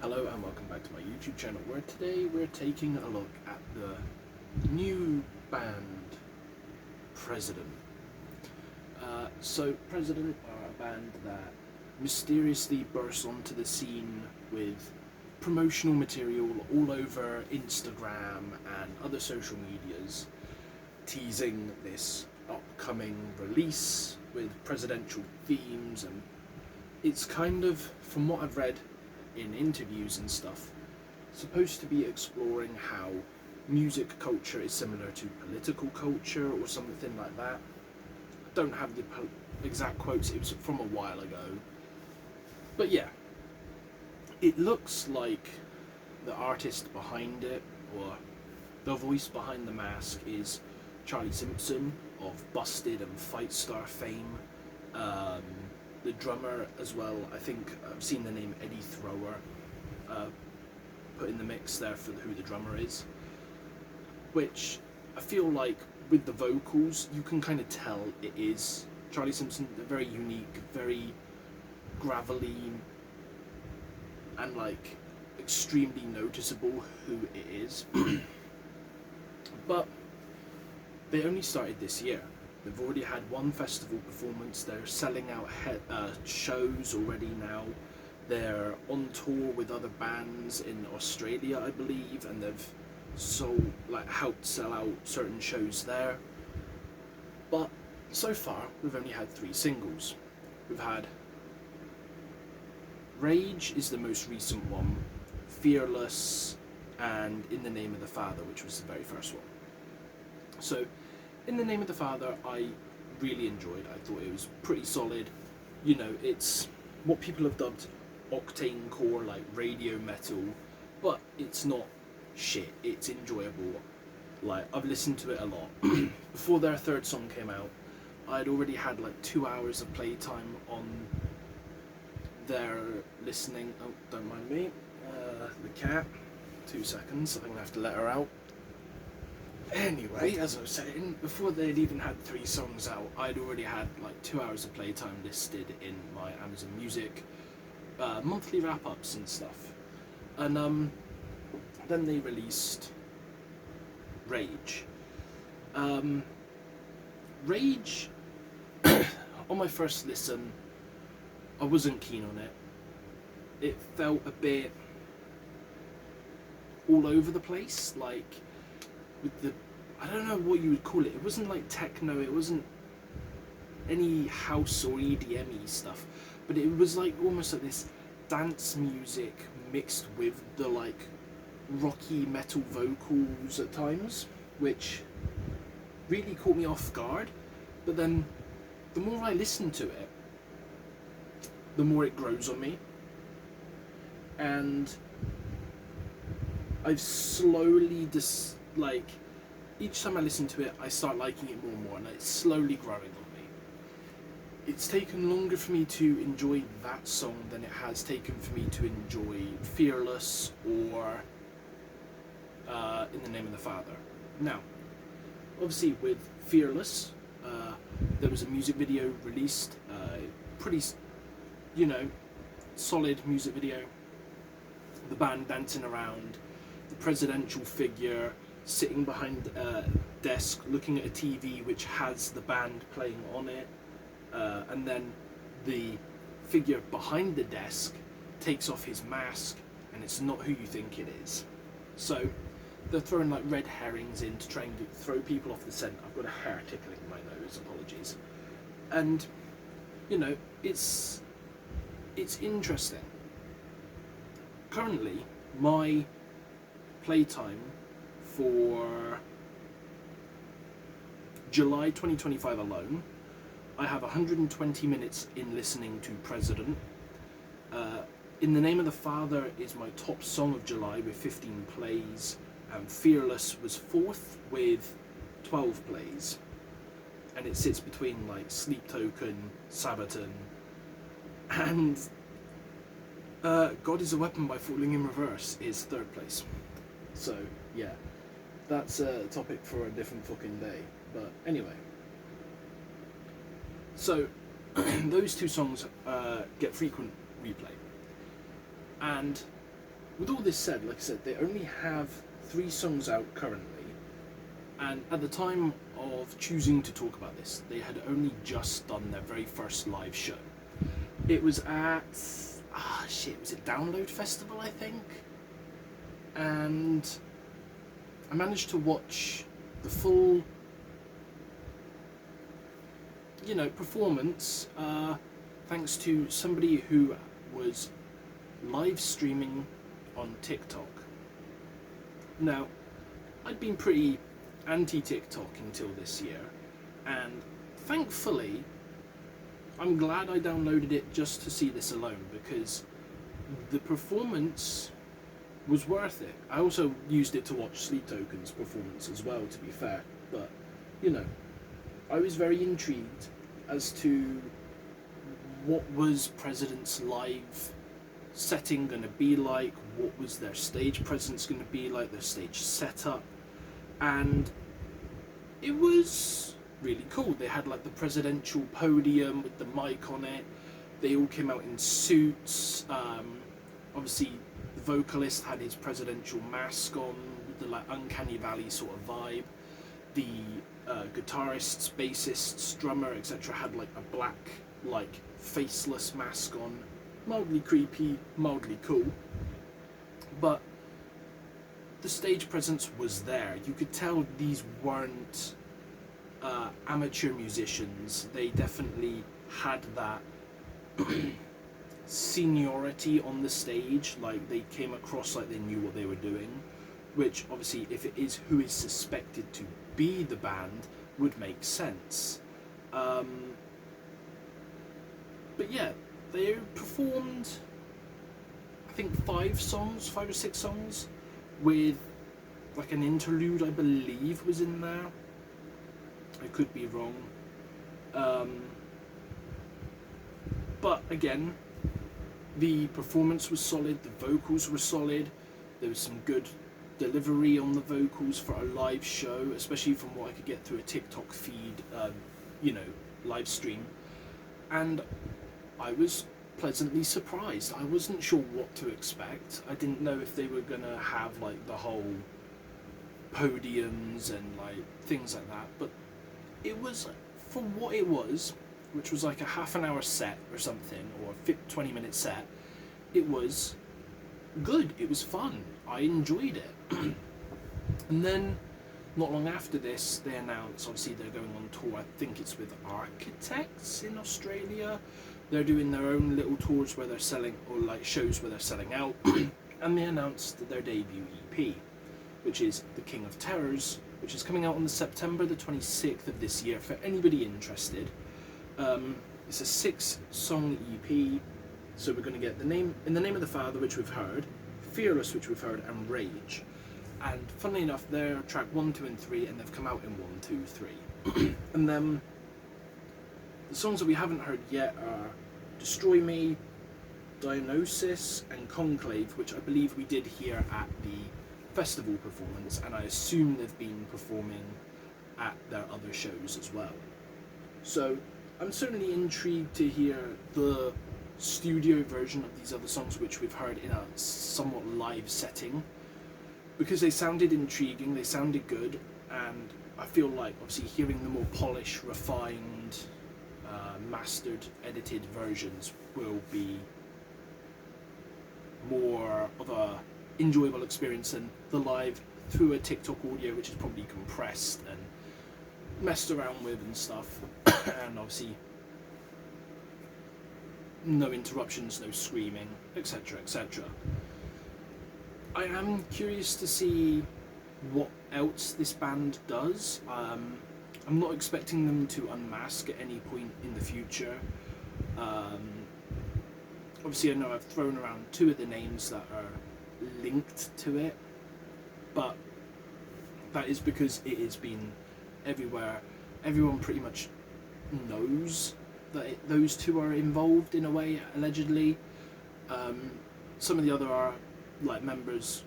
Hello and welcome back to my YouTube channel, where today we're taking a look at the new band President. So President are a band that mysteriously burst onto the scene with promotional material all over Instagram and other social medias, teasing this upcoming release with presidential themes, and it's kind of, from what I've read in interviews and stuff, supposed to be exploring how music culture is similar to political culture or something like that. I don't have the exact quotes, it was from a while ago. But yeah, it looks like the artist behind it, or the voice behind the mask, is Charlie Simpson of Busted and Fight Star fame. The drummer as well, I think I've seen the name Eddie Thrower put in the mix there for who the drummer is, which I feel like with the vocals you can kind of tell it is Charlie Simpson. They're very unique, very gravelly, and like extremely noticeable who it is. But they only started this year. They've already had one festival performance. They're selling out shows already now. They're on tour with other bands in Australia, I believe, and they've helped sell out certain shows there. But so far, we've only had 3 singles. We've had Rage is the most recent one, Fearless, and In the Name of the Father, which was the very first one. So, In the Name of the Father, I really enjoyed. I thought it was pretty solid. You know, it's what people have dubbed octane core, like radio metal, but it's not shit. It's enjoyable. Like, I've listened to it a lot. Before their 3rd song came out, I'd already had like 2 hours of playtime on their listening. Oh, don't mind me. The cat. 2 seconds. I think I have to let her out. Anyway, as I was saying, before they'd even had 3 songs out, I'd already had like 2 hours of playtime listed in my Amazon Music monthly wrap-ups and stuff. And then they released Rage. Rage, on my first listen, I wasn't keen on it. It felt a bit all over the place, like with the, I don't know what you would call it. It wasn't like techno, it wasn't any house or EDM-y stuff, but it was like almost like this dance music mixed with the like rocky metal vocals at times, which really caught me off guard. But then the more I listen to it, the more it grows on me, and I've slowly each time I listen to it, I start liking it more and more, and it's slowly growing on me. It's taken longer for me to enjoy that song than it has taken for me to enjoy Fearless or In the Name of the Father. Now, obviously with Fearless, there was a music video released, pretty, solid music video. The band dancing around, the presidential figure sitting behind a desk looking at a TV which has the band playing on it, and then the figure behind the desk takes off his mask and it's not who you think it is. So they're throwing like red herrings in to try and throw people off the scent. I've got a hair tickling my nose, apologies. And it's interesting. Currently, my playtime for July 2025 alone, I have 120 minutes in listening to President. In the Name of the Father is my top song of July with 15 plays, and Fearless was 4th with 12 plays. And it sits between like Sleep Token, Sabaton, and God is a Weapon by Falling in Reverse is 3rd place. So yeah, that's a topic for a different fucking day. But anyway, so those two songs get frequent replay. And with all this said, like I said, they only have 3 songs out currently. And at the time of choosing to talk about this, they had only just done their very first live show. It was at, was it Download Festival, I think? And I managed to watch the full, performance, thanks to somebody who was live streaming on TikTok. Now, I'd been pretty anti-TikTok until this year, and thankfully, I'm glad I downloaded it just to see this alone, because the performance was worth it. I also used it to watch Sleep Token's performance as well, to be fair, but, I was very intrigued as to what was President's live setting going to be like, what was their stage presence going to be like, their stage setup, and it was really cool. They had like the presidential podium with the mic on it. They all came out in suits. Obviously, the vocalist had his presidential mask on with the like Uncanny Valley sort of vibe. The guitarists, bassists, drummer, etc. had like a black, like faceless mask on. Mildly creepy, mildly cool. But the stage presence was there. You could tell these weren't amateur musicians. They definitely had that seniority on the stage. Like, they came across like they knew what they were doing, which obviously, if it is who is suspected to be the band, would make sense. But yeah, they performed, I think, 5 or 6 songs, with like an interlude, I believe, was in there. I could be wrong. But again, the performance was solid, the vocals were solid, there was some good delivery on the vocals for a live show, especially from what I could get through a TikTok feed, live stream. And I was pleasantly surprised. I wasn't sure what to expect. I didn't know if they were gonna have like the whole podiums and like things like that, but it was, for what it was, which was like a half an hour set or something, or a 20-minute set, it was good, it was fun, I enjoyed it. And then, not long after this, they announced, obviously they're going on tour, I think it's with Architects in Australia. They're doing their own little tours where they're selling, or like shows where they're selling out, and they announced their debut EP, which is The King of Terrors, which is coming out on September the 26th of this year, for anybody interested. It's a 6-song EP, so we're going to get In the Name of the Father, which we've heard, Fearless, which we've heard, and Rage. And funnily enough, they're track 1, 2 and 3, and they've come out in 1, 2, 3. And then the songs that we haven't heard yet are Destroy Me, Dionysus, and Conclave, which I believe we did hear at the festival performance, and I assume they've been performing at their other shows as well. So I'm certainly intrigued to hear the studio version of these other songs, which we've heard in a somewhat live setting, because they sounded intriguing, they sounded good, and I feel like obviously hearing the more polished, refined, mastered, edited versions will be more of a enjoyable experience than the live through a TikTok audio, which is probably compressed and messed around with and stuff. And obviously no interruptions, no screaming, etc, etc. I am curious to see what else this band does. I'm not expecting them to unmask at any point in the future. Obviously I know I've thrown around 2 of the names that are linked to it, but that is because it has been everywhere. Everyone pretty much knows that those 2 are involved in a way, allegedly. Some of the other are like members,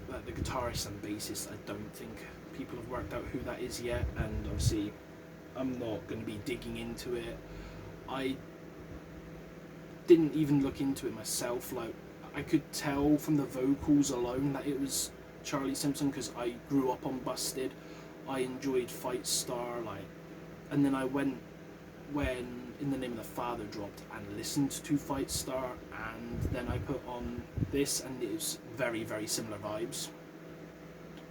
like the guitarist and bassist. I don't think people have worked out who that is yet, and obviously I'm not going to be digging into it. I didn't even look into it myself. Like, I could tell from the vocals alone that it was Charlie Simpson because I grew up on Busted. I enjoyed Fight Star, like, and then I went when In the Name of the Father dropped and listened to Fight Star, and then I put on this, and it was very, very similar vibes.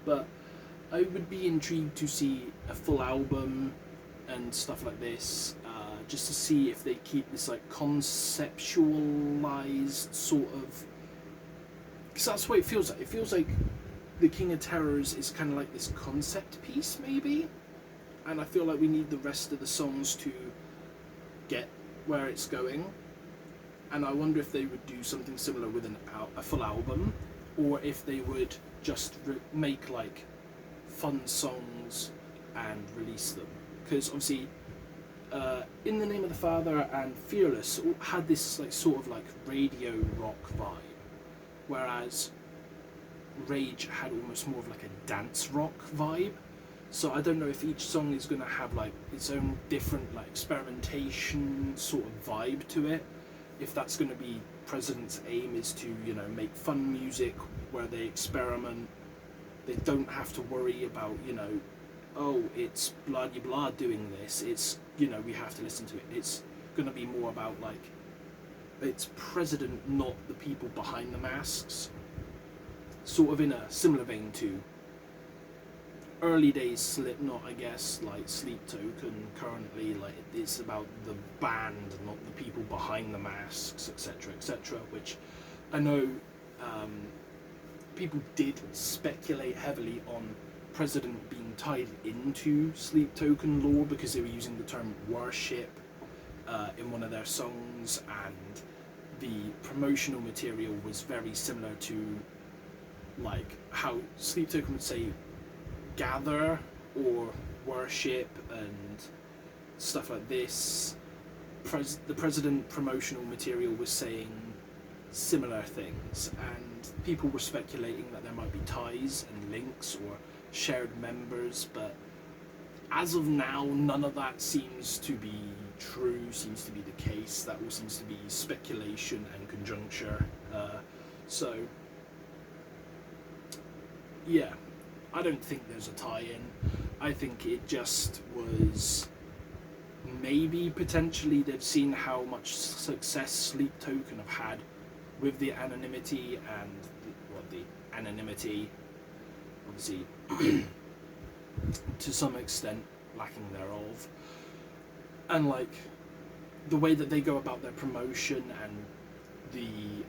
But I would be intrigued to see a full album and stuff like this, just to see if they keep this like conceptualized sort of, because that's what it feels like. It feels like the King of Terrors is kind of like this concept piece, maybe, and I feel like we need the rest of the songs to get where it's going. And I wonder if they would do something similar with a full album, or if they would just make like fun songs and release them. Because obviously, In the Name of the Father and Fearless had this like sort of like radio rock vibe, whereas Rage had almost more of like a dance rock vibe. So I don't know if each song is going to have like its own different like experimentation sort of vibe to it. If that's going to be President's aim, is to, you know, make fun music where they experiment. They don't have to worry about, you know, oh, it's blah blah blah doing this. It's, you know, we have to listen to it. It's going to be more about like, it's President, not the people behind the masks. Sort of in a similar vein to early days Slipknot, I guess, like Sleep Token. Currently, like, it's about the band, not the people behind the masks, etc., etc. Which I know people did speculate heavily on President being tied into Sleep Token lore because they were using the term worship in one of their songs, and the promotional material was very similar to like how Sleep Token would say gather or worship and stuff like this. The President promotional material was saying similar things, and people were speculating that there might be ties and links or shared members, but as of now, none of that seems to be true, seems to be the case. That all seems to be speculation and conjecture. So yeah, I don't think there's a tie-in. I think it just was maybe potentially they've seen how much success Sleep Token have had with the anonymity and the anonymity, obviously, to some extent lacking thereof, and like the way that they go about their promotion and the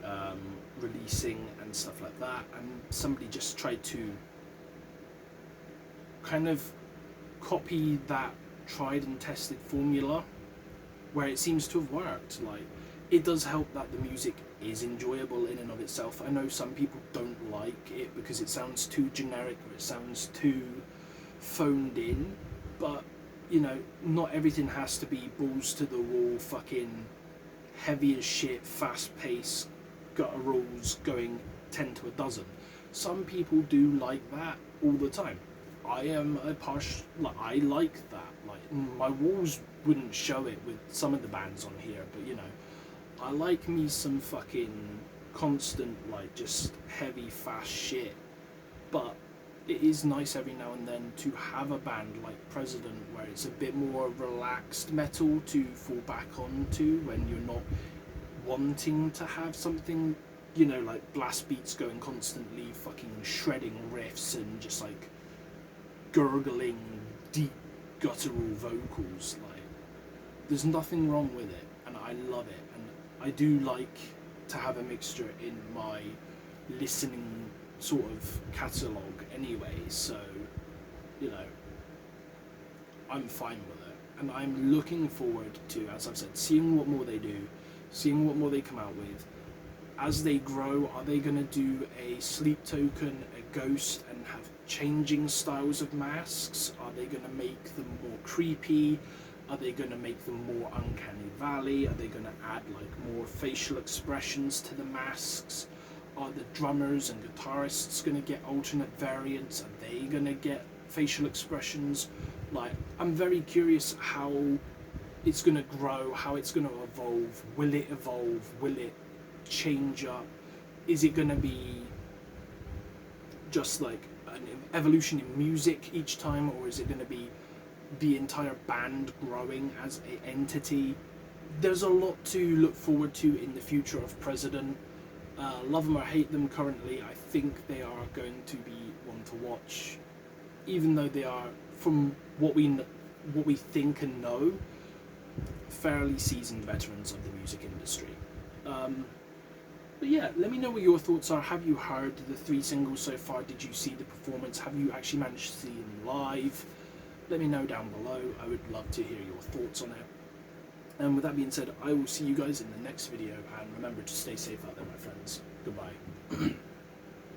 releasing and stuff like that, and somebody just tried to kind of copy that tried and tested formula where it seems to have worked. Like, it does help that the music is enjoyable in and of itself. I know some people don't like it because it sounds too generic or it sounds too phoned in, but you know, not everything has to be balls to the wall, fucking heavy as shit, fast paced gutturals going 10 to a dozen. Some people do like that all the time. I am a I like that. Like, my walls wouldn't show it with some of the bands on here, but you know, I like me some fucking constant, like, just heavy, fast shit. But it is nice every now and then to have a band like President where it's a bit more relaxed metal to fall back onto when you're not wanting to have something, you know, like blast beats going constantly, fucking shredding riffs and just like gurgling deep guttural vocals. Like, there's nothing wrong with it, and I love it, and I do like to have a mixture in my listening sort of catalogue anyway, so you know, I'm fine with it, and I'm looking forward to, as I've said, seeing what more they do, seeing what more they come out with. As they grow, are they going to do a Sleep Token, a Ghost, and have changing styles of masks? Are they going to make them more creepy? Are they going to make them more Uncanny Valley? Are they going to add like more facial expressions to the masks? Are the drummers and guitarists going to get alternate variants? Are they going to get facial expressions? Like, I'm very curious how it's going to grow, how it's going to evolve. Will it evolve? Will it change up? Is it going to be just like an evolution in music each time, or is it going to be the entire band growing as an entity? There's a lot to look forward to in the future of President. Love them or hate them currently, I think they are going to be one to watch, even though they are, from what we think and know, fairly seasoned veterans of the music industry. But yeah, let me know what your thoughts are. Have you heard the 3 singles so far? Did you see the performance? Have you actually managed to see them live? Let me know down below. I would love to hear your thoughts on it. And with that being said, I will see you guys in the next video, and remember to stay safe out there, my friends. Goodbye.